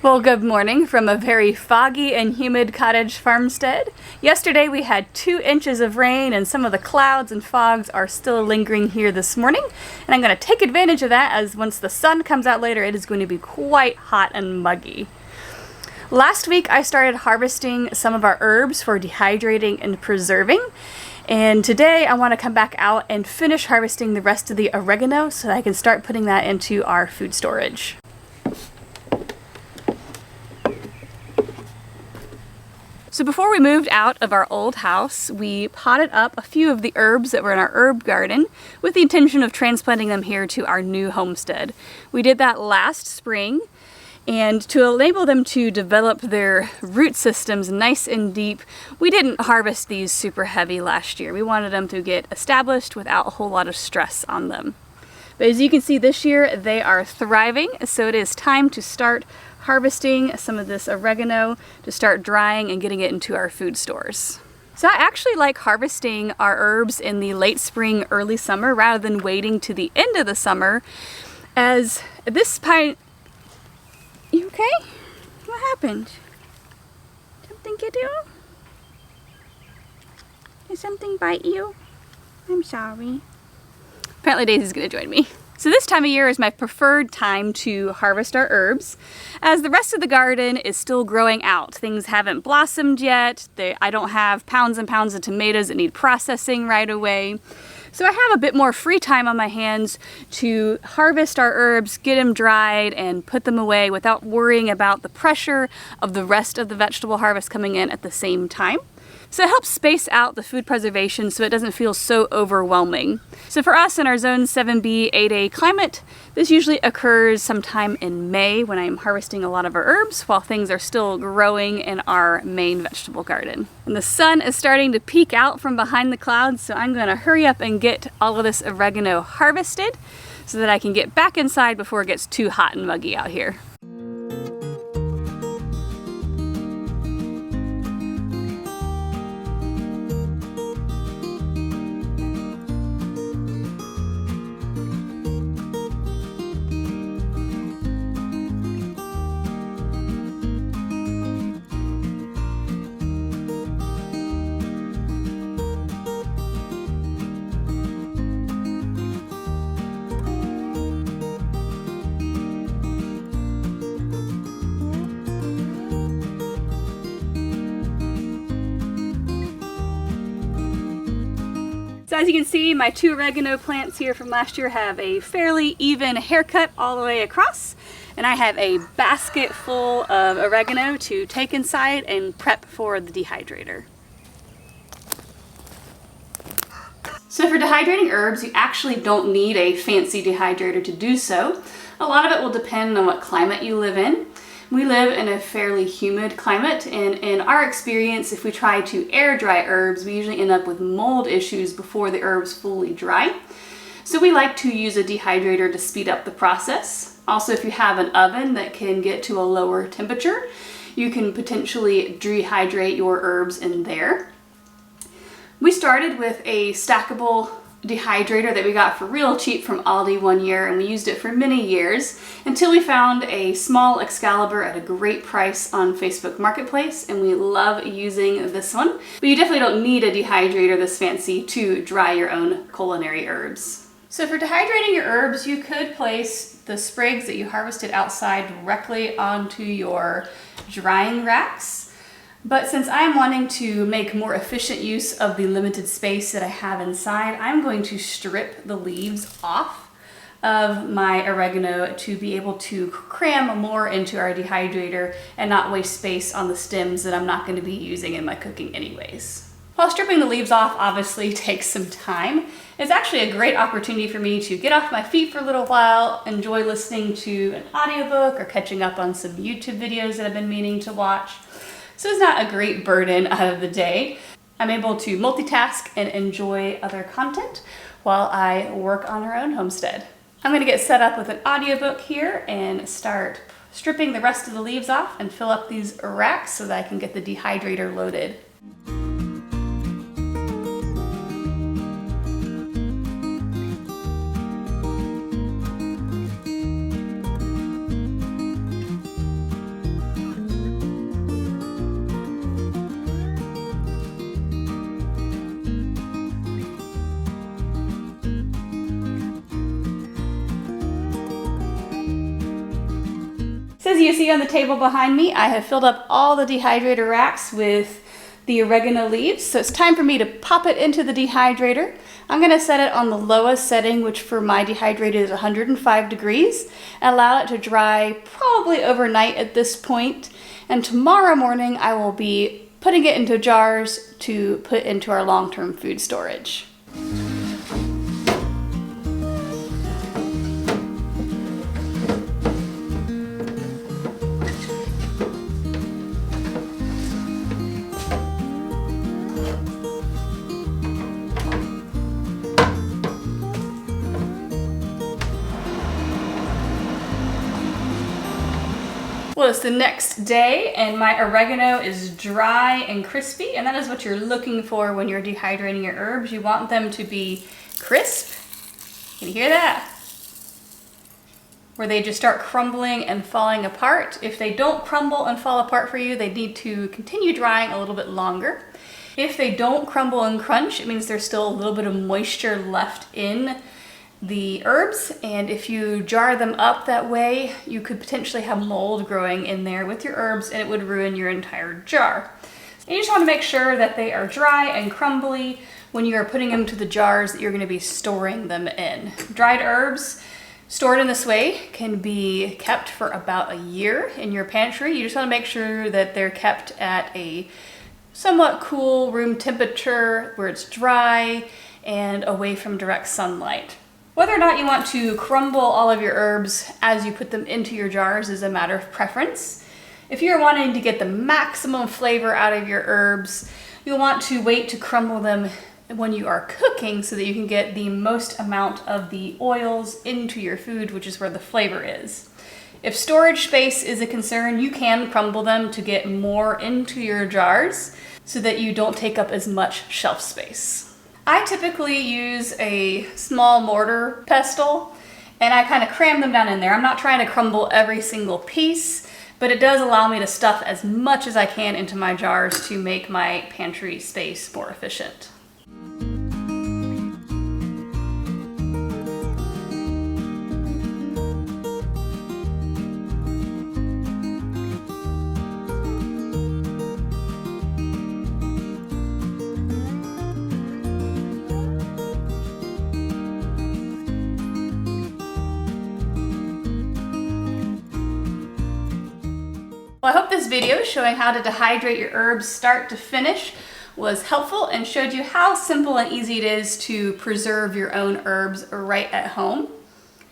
Well, good morning from a very foggy and humid cottage farmstead. Yesterday we had 2 inches of rain and some of the clouds and fogs are still lingering here this morning. And I'm going to take advantage of that as once the sun comes out later, it is going to be quite hot and muggy. Last week I started harvesting some of our herbs for dehydrating and preserving. And today I want to come back out and finish harvesting the rest of the oregano so that I can start putting that into our food storage. So before we moved out of our old house, we potted up a few of the herbs that were in our herb garden with the intention of transplanting them here to our new homestead. We did that last spring, and to enable them to develop their root systems nice and deep, we didn't harvest these super heavy last year. We wanted them to get established without a whole lot of stress on them. But as you can see this year, they are thriving, so it is time to start harvesting some of this oregano to start drying and getting it into our food stores. So I actually like harvesting our herbs in the late spring, early summer rather than waiting to the end of the summer, as at this point... You okay? What happened? Something get you? Did something bite you? I'm sorry. Apparently Daisy's gonna join me. So this time of year is my preferred time to harvest our herbs, as the rest of the garden is still growing out. Things haven't blossomed yet. I don't have pounds and pounds of tomatoes that need processing right away. So I have a bit more free time on my hands to harvest our herbs, get them dried, and put them away without worrying about the pressure of the rest of the vegetable harvest coming in at the same time. So it helps space out the food preservation so it doesn't feel so overwhelming. So for us in our Zone 7B 8A climate, this usually occurs sometime in May when I'm harvesting a lot of our herbs while things are still growing in our main vegetable garden. And the sun is starting to peek out from behind the clouds, so I'm going to hurry up and get all of this oregano harvested so that I can get back inside before it gets too hot and muggy out here. So as you can see, my 2 oregano plants here from last year have a fairly even haircut all the way across. And I have a basket full of oregano to take inside and prep for the dehydrator. So for dehydrating herbs, you actually don't need a fancy dehydrator to do so. A lot of it will depend on what climate you live in. We live in a fairly humid climate, and in our experience, if we try to air dry herbs, we usually end up with mold issues before the herbs fully dry. So we like to use a dehydrator to speed up the process. Also, if you have an oven that can get to a lower temperature, you can potentially dehydrate your herbs in there. We started with a stackable dehydrator that we got for real cheap from Aldi one year, and we used it for many years until we found a small Excalibur at a great price on Facebook Marketplace, and we love using this one. But you definitely don't need a dehydrator this fancy to dry your own culinary herbs. So for dehydrating your herbs, you could place the sprigs that you harvested outside directly onto your drying racks. But since I'm wanting to make more efficient use of the limited space that I have inside, I'm going to strip the leaves off of my oregano to be able to cram more into our dehydrator and not waste space on the stems that I'm not going to be using in my cooking anyways. While stripping the leaves off obviously takes some time, it's actually a great opportunity for me to get off my feet for a little while, enjoy listening to an audiobook or catching up on some YouTube videos that I've been meaning to watch. So it's not a great burden out of the day. I'm able to multitask and enjoy other content while I work on our own homestead. I'm going to get set up with an audiobook here and start stripping the rest of the leaves off and fill up these racks so that I can get the dehydrator loaded. you see on the table behind me, I have filled up all the dehydrator racks with the oregano leaves. So it's time for me to pop it into the dehydrator. I'm gonna set it on the lowest setting, which for my dehydrator is 105 degrees, and allow it to dry probably overnight at this point. And tomorrow morning, I will be putting it into jars to put into our long-term food storage. Well, it's the next day and my oregano is dry and crispy, and that is what you're looking for when you're dehydrating your herbs. You want them to be crisp. Can you hear that? Where they just start crumbling and falling apart. If they don't crumble and fall apart for you, they need to continue drying a little bit longer. If they don't crumble and crunch, it means there's still a little bit of moisture left in the herbs, and if you jar them up that way, you could potentially have mold growing in there with your herbs and it would ruin your entire jar. And you just want to make sure that they are dry and crumbly when you are putting them to the jars that you're going to be storing them in. Dried herbs stored in this way can be kept for about a year in your pantry. You just want to make sure that they're kept at a somewhat cool room temperature where it's dry and away from direct sunlight. Whether or not you want to crumble all of your herbs as you put them into your jars is a matter of preference. If you're wanting to get the maximum flavor out of your herbs, you'll want to wait to crumble them when you are cooking so that you can get the most amount of the oils into your food, which is where the flavor is. If storage space is a concern, you can crumble them to get more into your jars so that you don't take up as much shelf space. I typically use a small mortar pestle and I kind of cram them down in there. I'm not trying to crumble every single piece, but it does allow me to stuff as much as I can into my jars to make my pantry space more efficient. Well, I hope this video showing how to dehydrate your herbs start to finish was helpful and showed you how simple and easy it is to preserve your own herbs right at home.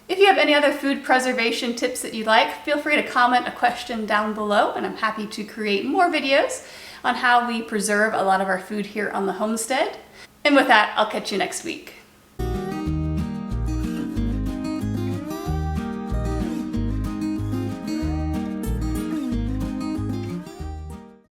If you have any other food preservation tips that you'd like, feel free to comment a question down below and I'm happy to create more videos on how we preserve a lot of our food here on the homestead. And with that, I'll catch you next week.